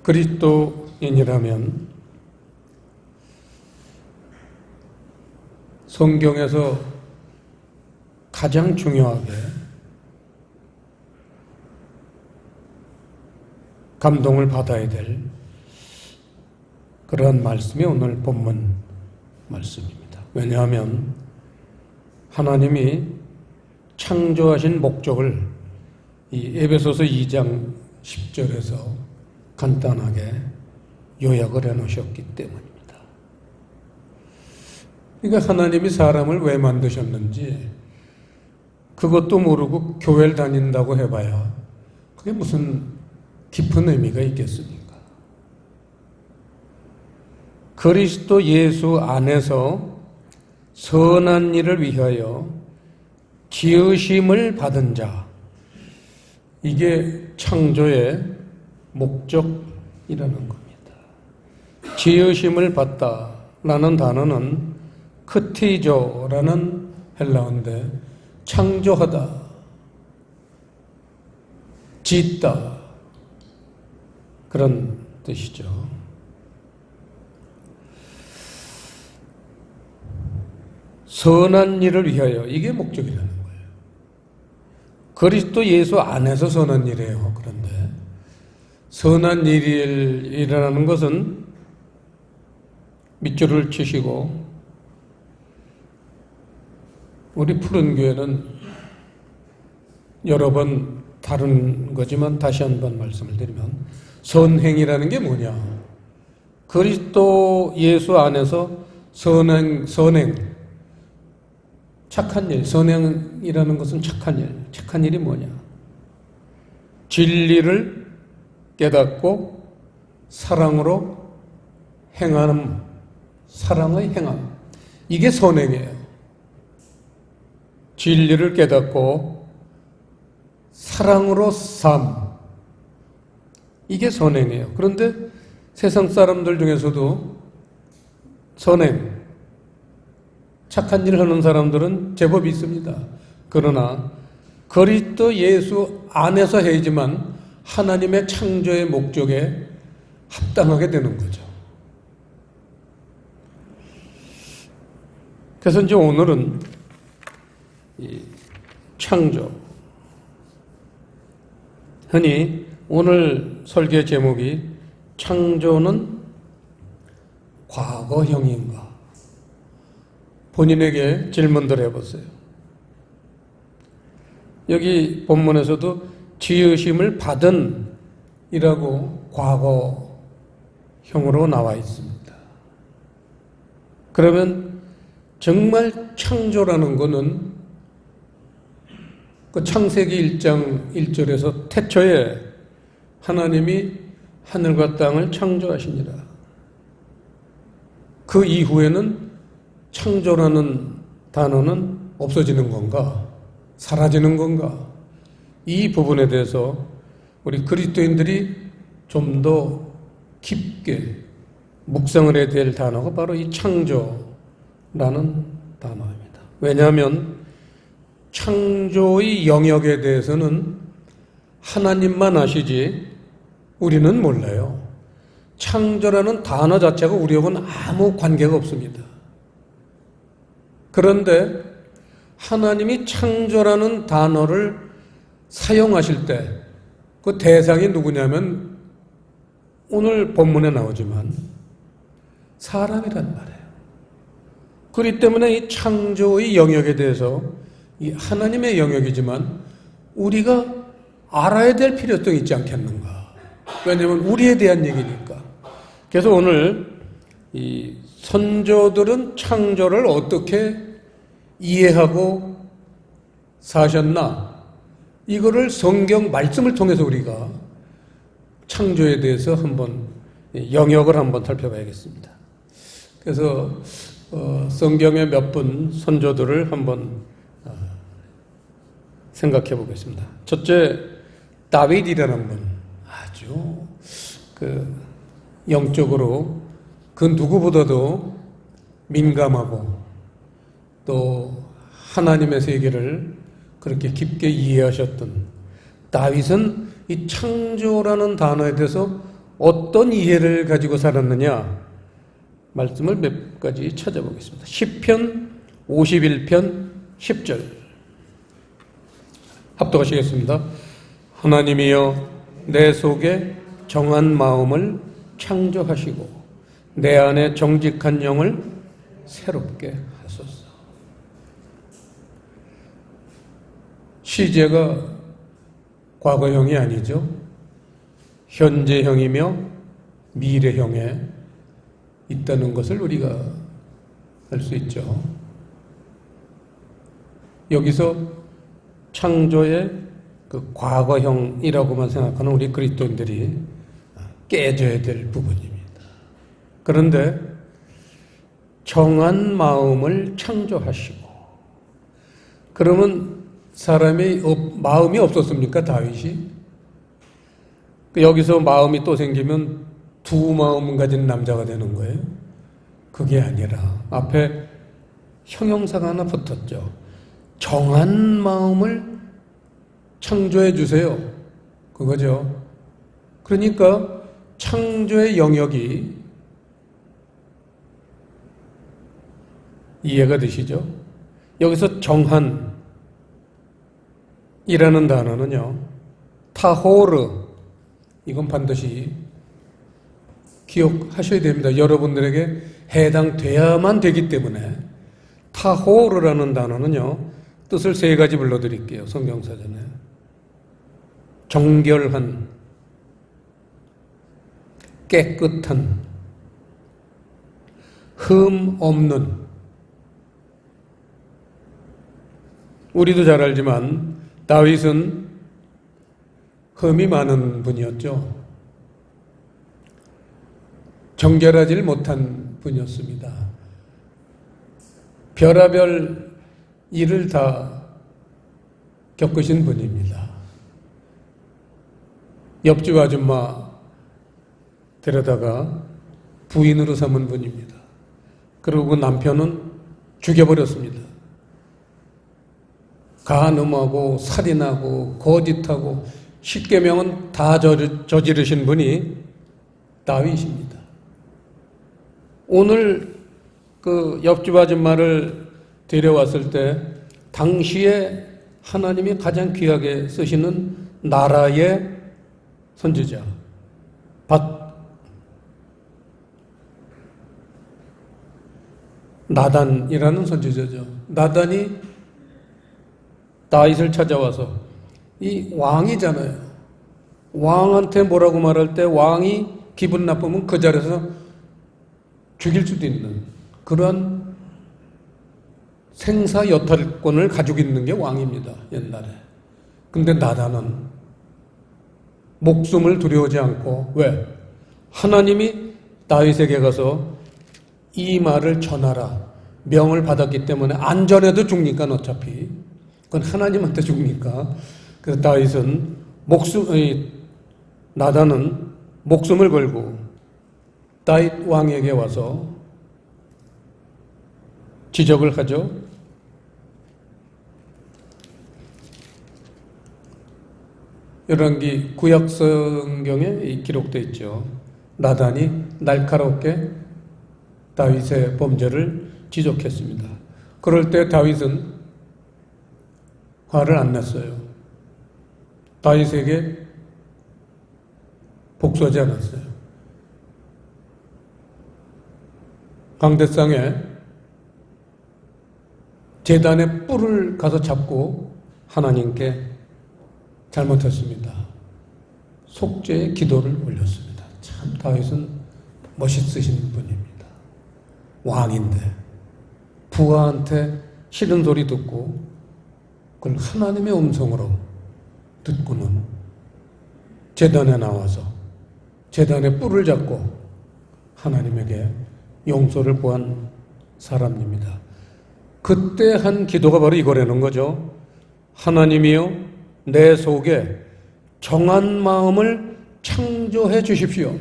그리스도인이라면 성경에서 가장 중요하게 감동을 받아야 될 그러한 말씀이 오늘 본문 말씀입니다. 왜냐하면 하나님이 창조하신 목적을 이 에베소서 2장 10절에서 간단하게 요약을 해놓으셨기 때문입니다. 그러니까 하나님이 사람을 왜 만드셨는지 그것도 모르고 교회를 다닌다고 해봐야 그게 무슨 깊은 의미가 있겠습니까? 그리스도 예수 안에서 선한 일을 위하여 지으심을 받은 자, 이게 창조의 목적이라는 겁니다. 지으심을 받다라는 단어는 크티조라는 헬라어인데 창조하다, 짓다 그런 뜻이죠. 선한 일을 위하여, 이게 목적이라는 거예요. 그리스도 예수 안에서 선한 일이에요. 그런데 선한 일이라는 것은 밑줄을 치시고, 우리 푸른 교회는 여러 번 다룬 거지만 다시 한번 말씀을 드리면, 선행이라는 게 뭐냐? 그리스도 예수 안에서 선행, 착한 일, 선행이라는 것은 착한 일. 착한 일이 뭐냐? 진리를 깨닫고 사랑으로 행함, 사랑의 행함. 이게 선행이에요. 진리를 깨닫고 사랑으로 삶. 이게 선행이에요. 그런데 세상 사람들 중에서도 선행, 착한 일을 하는 사람들은 제법 있습니다. 그러나 그리스도 예수 안에서 해야지만 하나님의 창조의 목적에 합당하게 되는 거죠. 그래서 이제 오늘은 이 창조, 흔히 오늘 설교 제목이 창조는 과거형인가? 본인에게 질문들 해보세요. 여기 본문에서도 지으심을 받은 이라고 과거형으로 나와 있습니다. 그러면 정말 창조라는 것은 그 창세기 1장 1절에서 태초에 하나님이 하늘과 땅을 창조하시니라. 그 이후에는 창조라는 단어는 없어지는 건가? 사라지는 건가? 이 부분에 대해서 우리 그리스도인들이 좀 더 깊게 묵상을 해야 될 단어가 바로 이 창조라는 단어입니다. 왜냐하면 창조의 영역에 대해서는 하나님만 아시지 우리는 몰라요. 창조라는 단어 자체가 우리하고는 아무 관계가 없습니다. 그런데 하나님이 창조라는 단어를 사용하실 때 그 대상이 누구냐면 오늘 본문에 나오지만 사람이란 말이에요. 그렇기 때문에 이 창조의 영역에 대해서 이 하나님의 영역이지만 우리가 알아야 될 필요성이 있지 않겠는가? 왜냐하면 우리에 대한 얘기니까. 그래서 오늘 이 선조들은 창조를 어떻게 이해하고 사셨나? 이거를 성경 말씀을 통해서 우리가 창조에 대해서 한번 영역을 한번 살펴봐야겠습니다. 그래서 성경의 몇 분 선조들을 한번 생각해 보겠습니다. 첫째, 다윗이라는 분, 아주 영적으로 그 누구보다도 민감하고 또 하나님의 세계를 그렇게 깊게 이해하셨던 다윗은 이 창조라는 단어에 대해서 어떤 이해를 가지고 살았느냐? 말씀을 몇 가지 찾아보겠습니다. 시편 51편 10절 합독하시겠습니다. 하나님이여 내 속에 정한 마음을 창조하시고 내 안에 정직한 영을 새롭게 하소서. 시제가 과거형이 아니죠. 현재형이며 미래형에 있다는 것을 우리가 알 수 있죠. 여기서 창조의 그 과거형이라고만 생각하는 우리 그리스도인들이 깨져야 될 부분입니다. 그런데 정한 마음을 창조하시고, 그러면 사람이 마음이 없었습니까? 다윗이? 여기서 마음이 또 생기면 두 마음 가진 남자가 되는 거예요? 그게 아니라 앞에 형용사가 하나 붙었죠. 정한 마음을 창조해 주세요. 그거죠. 그러니까 창조의 영역이 이해가 되시죠? 여기서 정한 이라는 단어는요, 타호르, 이건 반드시 기억하셔야 됩니다. 여러분들에게 해당돼야만 되기 때문에. 타호르라는 단어는요, 뜻을 세 가지 불러드릴게요. 성경사전에. 정결한, 깨끗한, 흠 없는. 우리도 잘 알지만 다윗은 흠이 많은 분이었죠. 정결하지 못한 분이었습니다. 별하별 일을 다 겪으신 분입니다. 옆집 아줌마 데려다가 부인으로 삼은 분입니다. 그리고 남편은 죽여버렸습니다. 간음하고 살인하고 거짓하고 십계명은 다 저지르신 분이 다윗입니다. 오늘 그 옆집 아줌마를 데려왔을 때 당시에 하나님이 가장 귀하게 쓰시는 나라의 선지자 나단이라는 선지자죠. 나단이 다윗을 찾아와서, 이 왕이잖아요. 왕한테 뭐라고 말할 때 왕이 기분 나쁘면 그 자리에서 죽일 수도 있는 그런 생사 여탈권을 가지고 있는 게 왕입니다. 옛날에. 근데 나단은 목숨을 두려워하지 않고, 왜? 하나님이 다윗에게 가서 이 말을 전하라 명을 받았기 때문에, 안전해도 죽니까 어차피 그건 하나님한테 죽니까. 그래서 다윗은 나단은 목숨을 걸고 다윗 왕에게 와서 지적을 하죠. 열왕기 구약 성경에 기록되어 있죠. 나단이 날카롭게 다윗의 범죄를 지적했습니다. 그럴 때 다윗은 화를 안 냈어요. 다윗에게 복수하지 않았어요. 강대상에 제단의 뿔을 가서 잡고 하나님께 잘못했습니다. 속죄의 기도를 올렸습니다. 참 다윗은 멋있으신 분입니다. 왕인데 부하한테 싫은 소리 듣고 그걸 하나님의 음성으로 듣고는 제단에 나와서 제단의 뿔을 잡고 하나님에게 용서를 구한 사람입니다. 그때 한 기도가 바로 이거라는 거죠. 하나님이여 내 속에 정한 마음을 창조해 주십시오.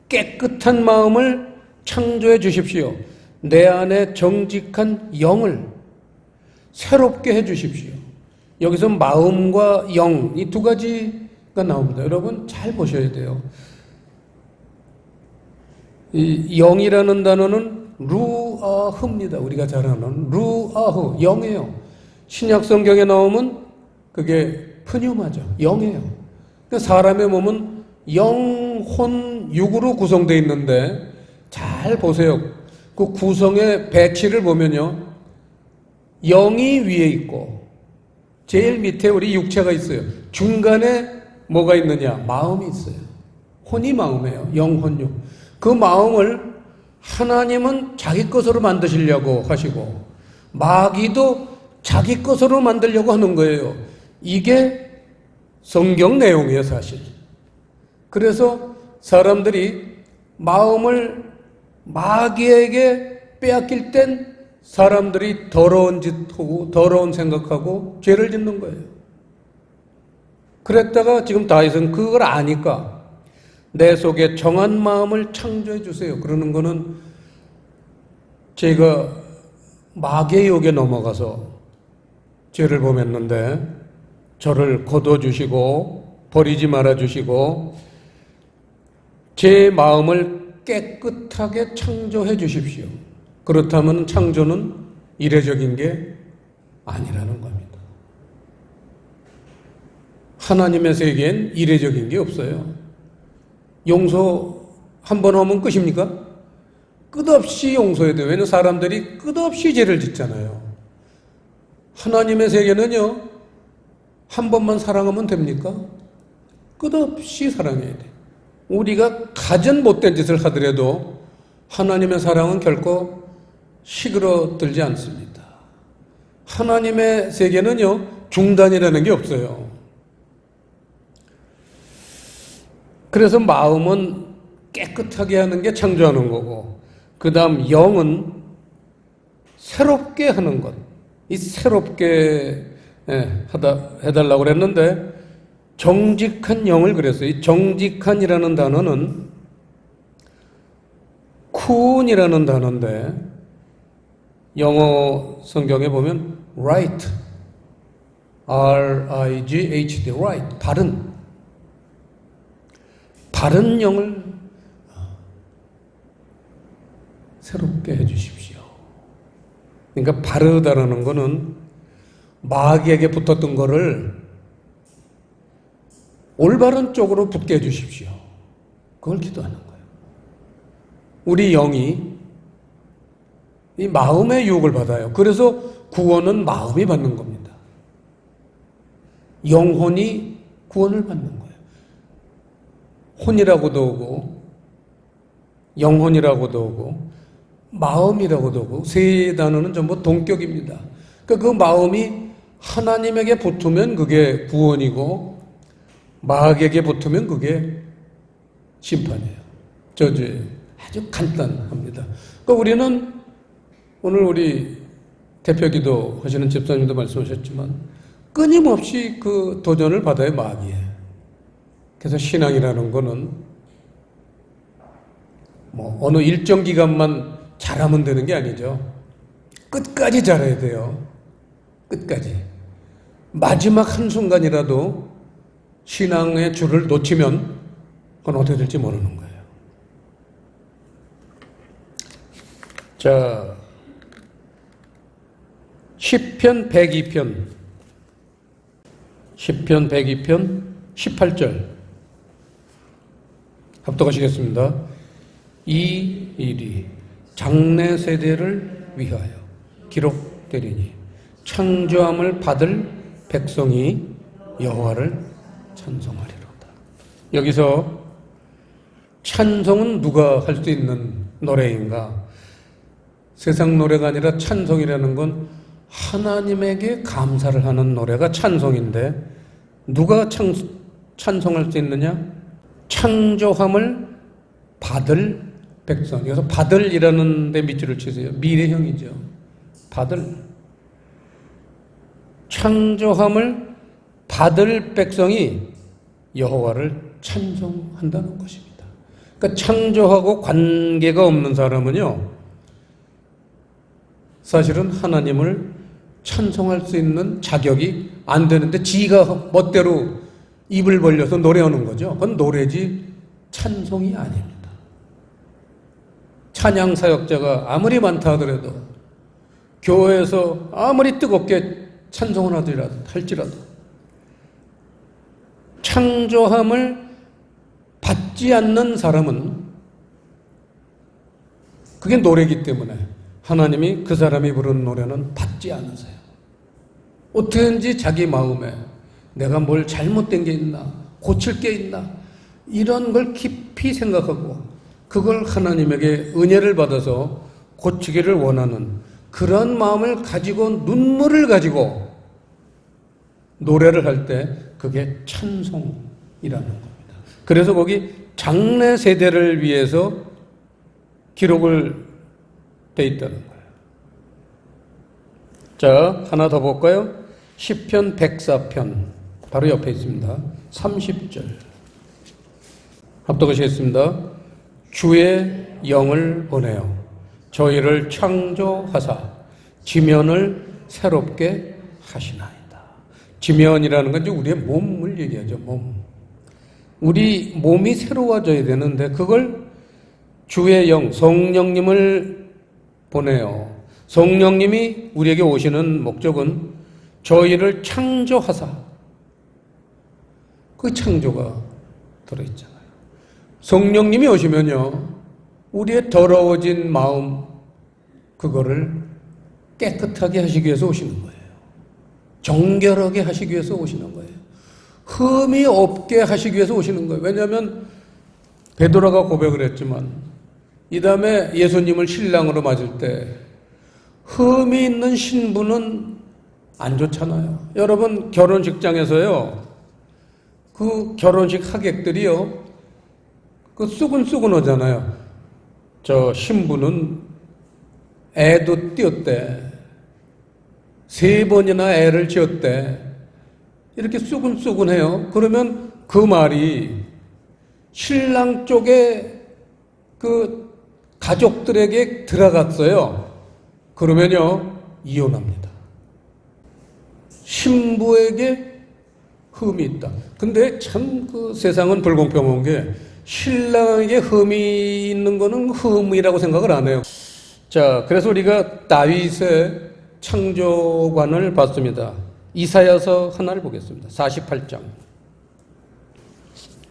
깨끗한 마음을 창조해 주십시오. 내 안에 정직한 영을 새롭게 해 주십시오. 여기서 마음과 영, 이 두 가지가 나옵니다. 여러분 잘 보셔야 돼요. 이 영이라는 단어는 루아흐입니다. 우리가 잘 아는 루아흐, 영이에요. 신약 성경에 나오면 그게 푸뉴마죠. 영이에요. 그러니까 사람의 몸은 영, 혼, 육으로 구성되어 있는데 잘 보세요. 그 구성의 배치를 보면요. 영이 위에 있고 제일 밑에 우리 육체가 있어요. 중간에 뭐가 있느냐? 마음이 있어요. 혼이 마음이에요. 영, 혼, 육. 그 마음을 하나님은 자기 것으로 만드시려고 하시고 마귀도 자기 것으로 만들려고 하는 거예요. 이게 성경 내용이에요, 사실. 그래서 사람들이 마음을 마귀에게 빼앗길 땐 사람들이 더러운 짓하고 더러운 생각하고 죄를 짓는 거예요. 그랬다가 지금 다윗은 그걸 아니까 내 속에 정한 마음을 창조해 주세요. 그러는 거는 제가 마귀의 욕에 넘어가서 죄를 범했는데 저를 거둬주시고 버리지 말아주시고 제 마음을 깨끗하게 창조해 주십시오. 그렇다면 창조는 이례적인 게 아니라는 겁니다. 하나님의 세계엔 이례적인 게 없어요. 용서 한 번 하면 끝입니까? 끝없이 용서해야 돼요. 왜냐하면 사람들이 끝없이 죄를 짓잖아요. 하나님의 세계는요, 한 번만 사랑하면 됩니까? 끝없이 사랑해야 돼요. 우리가 가진 못된 짓을 하더라도 하나님의 사랑은 결코 시그러들지 않습니다. 하나님의 세계는요, 중단이라는 게 없어요. 그래서 마음은 깨끗하게 하는 게 창조하는 거고, 그 다음 영은 새롭게 하는 것. 이 새롭게 해달라고 그랬는데, 정직한 영을 그랬어요. 이 정직한이라는 단어는 쿤이라는 단어인데, 영어 성경에 보면 right, R-I-G-H-T, right, 바른 영을 새롭게 해주십시오. 그러니까 바르다라는 거는 마귀에게 붙었던 거를 올바른 쪽으로 붙게 해주십시오. 그걸 기도하는 거예요. 우리 영이 이 마음의 유혹을 받아요. 그래서 구원은 마음이 받는 겁니다. 영혼이 구원을 받는 거예요. 혼이라고도 오고 영혼이라고도 오고 마음이라고도 오고 세 단어는 전부 동격입니다. 그러니까 그 마음이 하나님에게 붙으면 그게 구원이고 마귀에게 붙으면 그게 심판이에요. 저주예요. 아주 간단합니다. 그러니까 우리는 오늘 우리 대표기도 하시는 집사님도 말씀하셨지만 끊임없이 그 도전을 받아요, 마귀에. 그래서 신앙이라는 거는 뭐 어느 일정 기간만 잘하면 되는 게 아니죠. 끝까지 잘해야 돼요. 끝까지. 마지막 한순간이라도 신앙의 줄을 놓치면 그건 어떻게 될지 모르는 거예요. 자, 시편 102편 18절 합독하시겠습니다. 이 일이 장래 세대를 위하여 기록되리니 창조함을 받을 백성이 여호와를 찬송하리로다. 여기서 찬송은 누가 할 수 있는 노래인가? 세상 노래가 아니라 찬송이라는 건 하나님에게 감사를 하는 노래가 찬송인데 누가 찬송할 수 있느냐? 창조함을 받을 백성. 여기서 받을이라는 데 밑줄을 치세요. 미래형이죠. 받을. 창조함을 받을 백성이 여호와를 찬송한다는 것입니다. 그러니까 창조하고 관계가 없는 사람은요, 사실은 하나님을 찬송할 수 있는 자격이 안 되는데 지가 멋대로 입을 벌려서 노래하는 거죠. 그건 노래지 찬송이 아닙니다. 찬양 사역자가 아무리 많다 하더라도 교회에서 아무리 뜨겁게 찬송을 할지라도 창조함을 받지 않는 사람은 그게 노래이기 때문에 하나님이 그 사람이 부르는 노래는 받지 않으세요. 어떻게든지 자기 마음에 내가 뭘 잘못된 게 있나, 고칠 게 있나, 이런 걸 깊이 생각하고 그걸 하나님에게 은혜를 받아서 고치기를 원하는 그런 마음을 가지고 눈물을 가지고 노래를 할 때 그게 찬송이라는 겁니다. 그래서 거기 장래 세대를 위해서 기록을 돼 있다는 거예요. 자, 하나 더 볼까요? 시편 104편 바로 옆에 있습니다. 30절 합독하시겠습니다. 주의 영을 보내어 저희를 창조하사 지면을 새롭게 하시나이다. 지면이라는 건 이제 우리의 몸을 얘기하죠. 몸. 우리 몸이 새로워져야 되는데 그걸 주의 영, 성령님을 보내요. 성령님이 우리에게 오시는 목적은 저희를 창조하사, 그 창조가 들어있잖아요. 성령님이 오시면요, 우리의 더러워진 마음, 그거를 깨끗하게 하시기 위해서 오시는 거예요. 정결하게 하시기 위해서 오시는 거예요. 흠이 없게 하시기 위해서 오시는 거예요. 왜냐하면 베드로가 고백을 했지만 이 다음에 예수님을 신랑으로 맞을 때 흠이 있는 신부는 안 좋잖아요. 여러분 결혼식장에서요, 그 결혼식 하객들이요, 그 쑥은쑥은하잖아요. 저 신부는 애도 띄었대. 3번이나 애를 지었대. 이렇게 쑥은쑥은해요. 그러면 그 말이 신랑 쪽에 그 가족들에게 들어갔어요. 그러면요, 이혼합니다. 신부에게 흠이 있다. 근데 참 그 세상은 불공평한 게 신랑에게 흠이 있는 거는 흠이라고 생각을 안 해요. 자, 그래서 우리가 다윗의 창조관을 봤습니다. 이사야서 하나를 보겠습니다. 48장.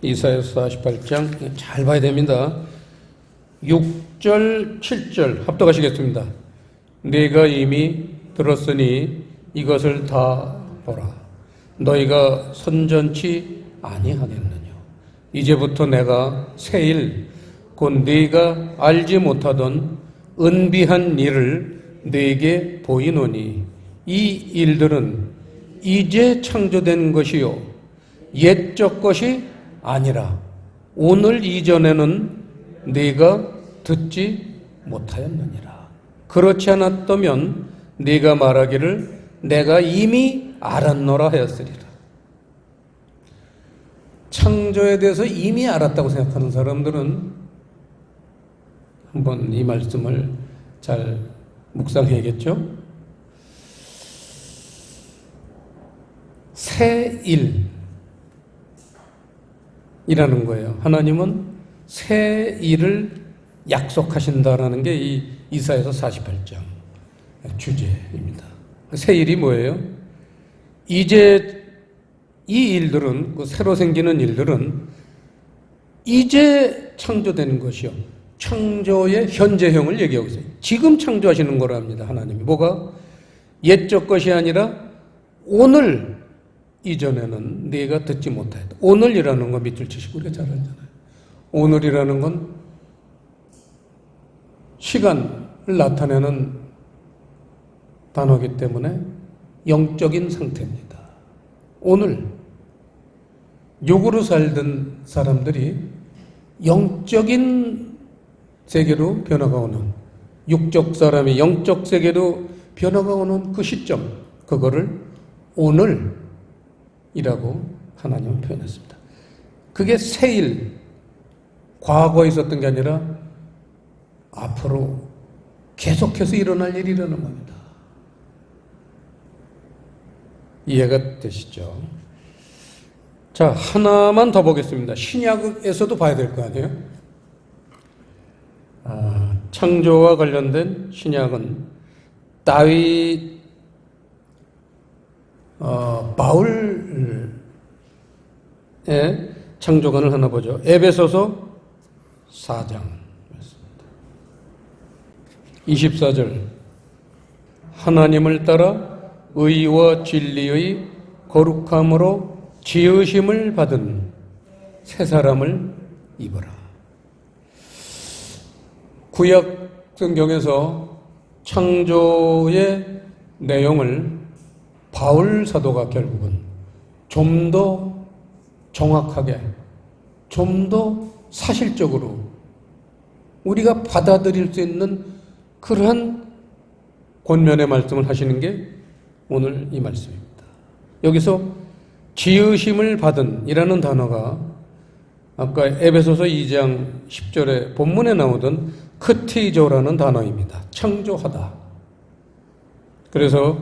이사야서 48장 잘 봐야 됩니다. 6절, 7절 합독하시겠습니다. 네가 이미 들었으니 이것을 다 보라. 너희가 선전치 아니하겠느냐. 이제부터 내가 새 일, 곧 네가 알지 못하던 은비한 일을 네게 보이노니 이 일들은 이제 창조된 것이요 옛적 것이 아니라 오늘 이전에는 네가 듣지 못하였느니라. 그렇지 않았다면 네가 말하기를 내가 이미 알았노라 하였으리라. 창조에 대해서 이미 알았다고 생각하는 사람들은 한번 이 말씀을 잘 묵상해야겠죠? 새 일이라는 거예요. 하나님은 새 일을 약속하신다라는 게 이 이사야서 48장 주제입니다. 새 일이 뭐예요? 이제 이 일들은, 그 새로 생기는 일들은 이제 창조되는 것이요. 창조의 현재형을 얘기하고 있어요. 지금 창조하시는 거랍니다. 하나님이. 뭐가? 옛적 것이 아니라 오늘 이전에는 네가 듣지 못하였다. 오늘이라는 건 밑줄 치시고 우리가 잘 알잖아요. 오늘이라는 건 시간을 나타내는 단어이기 때문에 영적인 상태입니다. 오늘 육으로 살던 사람들이 영적인 세계로 변화가 오는, 육적 사람이 영적 세계로 변화가 오는 그 시점, 그거를 오늘이라고 하나님은 표현했습니다. 그게 새일, 과거에 있었던 게 아니라 앞으로 계속해서 일어날 일이라는 겁니다. 이해가 되시죠? 자, 하나만 더 보겠습니다. 신약에서도 봐야 될 거 아니에요? 창조와 관련된 신약은 다윗 바울의 창조관을 하나 보죠. 에베소서 4장 24절 하나님을 따라 의와 진리의 거룩함으로 지으심을 받은 새 사람을 입어라. 구약 성경에서 창조의 내용을 바울 사도가 결국은 좀 더 정확하게, 좀 더 사실적으로 우리가 받아들일 수 있는 그러한 권면의 말씀을 하시는 게 오늘 이 말씀입니다. 여기서 지으심을 받은 이라는 단어가 아까 에베소서 2장 10절에 본문에 나오던 크티조라는 단어입니다. 창조하다. 그래서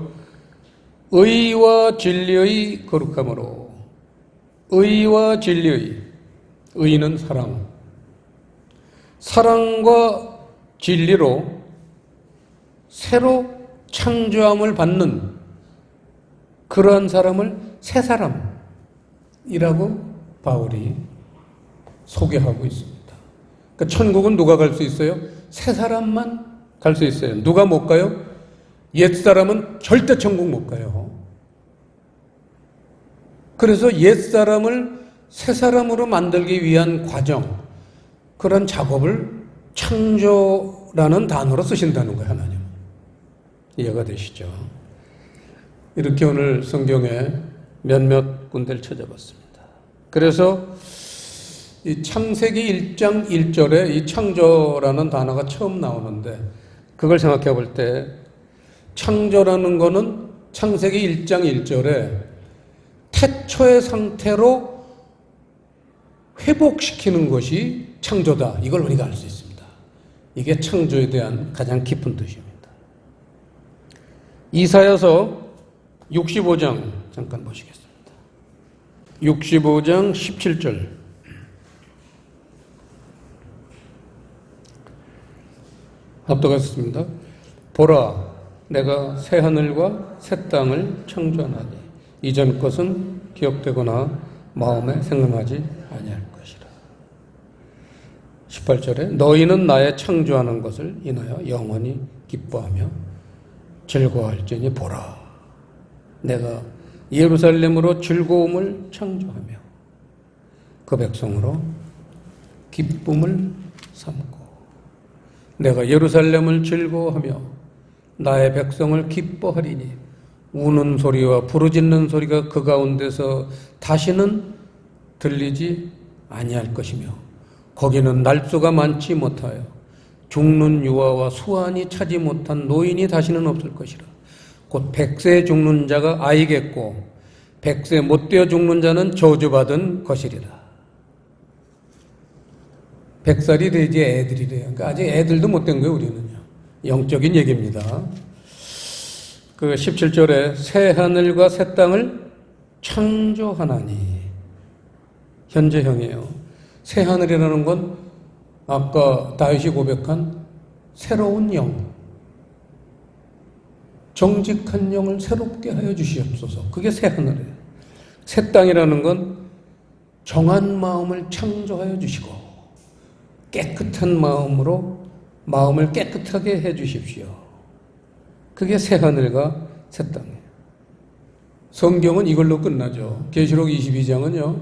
의와 진리의 거룩함으로, 의와 진리의, 의는 사랑, 사랑과 진리로 새로 창조함을 받는 그러한 사람을 새 사람이라고 바울이 소개하고 있습니다. 그러니까 천국은 누가 갈 수 있어요? 새 사람만 갈 수 있어요. 누가 못 가요? 옛 사람은 절대 천국 못 가요. 그래서 옛 사람을 새 사람으로 만들기 위한 과정, 그런 작업을 창조라는 단어로 쓰신다는 거예요, 하나님. 이해가 되시죠? 이렇게 오늘 성경에 몇몇 군데를 찾아봤습니다. 그래서 이 창세기 1장 1절에 이 창조라는 단어가 처음 나오는데 그걸 생각해 볼 때 창조라는 거는 창세기 1장 1절에 태초의 상태로 회복시키는 것이 창조다. 이걸 우리가 알 수 있습니다. 이게 창조에 대한 가장 깊은 뜻입니다. 이사야서 65장 잠깐 보시겠습니다. 65장 17절 합독하셨습니다. 보라, 내가 새 하늘과 새 땅을 창조하나니 이전 것은 기억되거나 마음에 생각하지 아니할 것이라. 18절에 너희는 나의 창조하는 것을 인하여 영원히 기뻐하며 즐거워할지니 보라, 내가 예루살렘으로 즐거움을 창조하며 그 백성으로 기쁨을 삼고 내가 예루살렘을 즐거워하며 나의 백성을 기뻐하리니 우는 소리와 부르짖는 소리가 그 가운데서 다시는 들리지 아니할 것이며 거기는 날수가 많지 못하여 죽는 유아와 수완이 차지 못한 노인이 다시는 없을 것이라. 곧 100세 죽는 자가 아이겠고 100세 못 되어 죽는 자는 저주받은 것이리라. 100살이 되지 애들이래요. 그러니까 아직 애들도 못 된 거예요, 우리는요. 영적인 얘기입니다. 그 17절에 새 하늘과 새 땅을 창조하나니 현재형이에요. 새 하늘이라는 건 아까 다윗이 고백한 새로운 영, 정직한 영을 새롭게 하여 주시옵소서. 그게 새 하늘이에요. 새 땅이라는 건 정한 마음을 창조하여 주시고 깨끗한 마음으로 마음을 깨끗하게 해 주십시오. 그게 새 하늘과 새 땅이에요. 성경은 이걸로 끝나죠. 계시록 22장은요.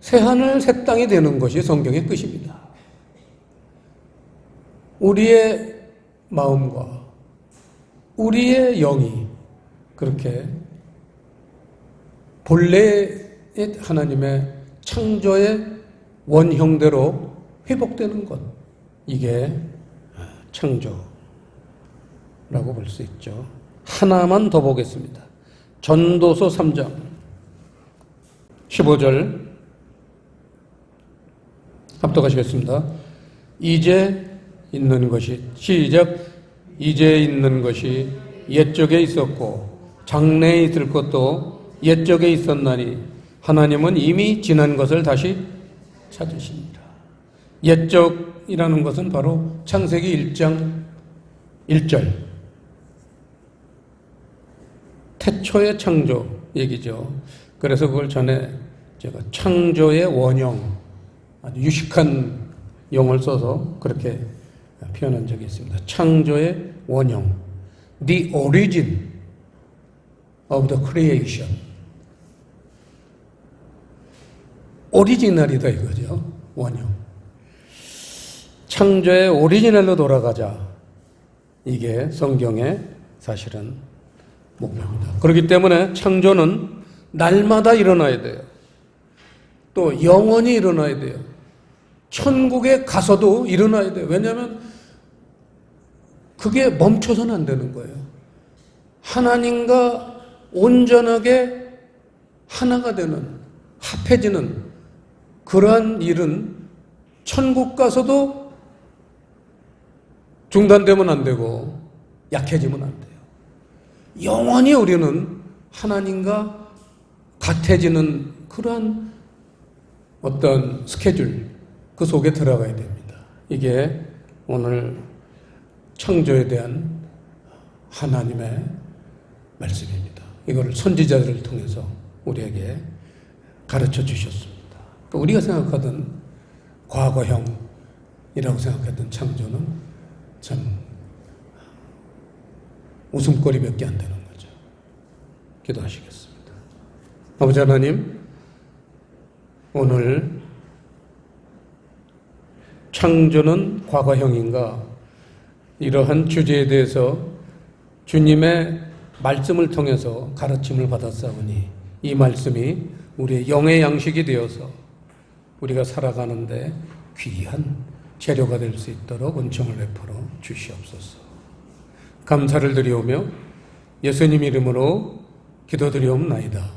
새 하늘 새 땅이 되는 것이 성경의 끝입니다. 우리의 마음과 우리의 영이 그렇게 본래의 하나님의 창조의 원형대로 회복되는 것, 이게 창조라고 볼 수 있죠. 하나만 더 보겠습니다. 전도서 3장 15절 합독하시겠습니다. 이제 있는 것이, 시작, 이제 있는 것이 옛적에 있었고 장래에 있을 것도 옛적에 있었나니 하나님은 이미 지난 것을 다시 찾으십니다. 옛적 창조이라는 것은 바로 창세기 1장 1절. 태초의 창조 얘기죠. 그래서 그걸 전에 제가 창조의 원형, 아주 유식한 용어를 써서 그렇게 표현한 적이 있습니다. 창조의 원형. The origin of the creation. 오리지널이다 이거죠. 원형. 창조의 오리지널로 돌아가자. 이게 성경의 사실은 목표입니다. 그렇기 때문에 창조는 날마다 일어나야 돼요. 또 영원히 일어나야 돼요. 천국에 가서도 일어나야 돼요. 왜냐하면 그게 멈춰서는 안 되는 거예요. 하나님과 온전하게 하나가 되는, 합해지는 그러한 일은 천국 가서도 중단되면 안 되고 약해지면 안 돼요. 영원히 우리는 하나님과 같아지는 그러한 어떤 스케줄 그 속에 들어가야 됩니다. 이게 오늘 창조에 대한 하나님의 말씀입니다. 이걸 선지자들을 통해서 우리에게 가르쳐 주셨습니다. 우리가 생각하던 과거형이라고 생각했던 창조는 참 웃음거리밖에 안 되는 거죠. 기도하시겠습니다. 아버지 하나님, 오늘 창조는 과거형인가? 이러한 주제에 대해서 주님의 말씀을 통해서 가르침을 받았사오니 이 말씀이 우리의 영의 양식이 되어서 우리가 살아가는데 귀한 재료가 될 수 있도록 은총을 베풀어 주시옵소서. 감사를 드리오며 예수님 이름으로 기도드리옵나이다.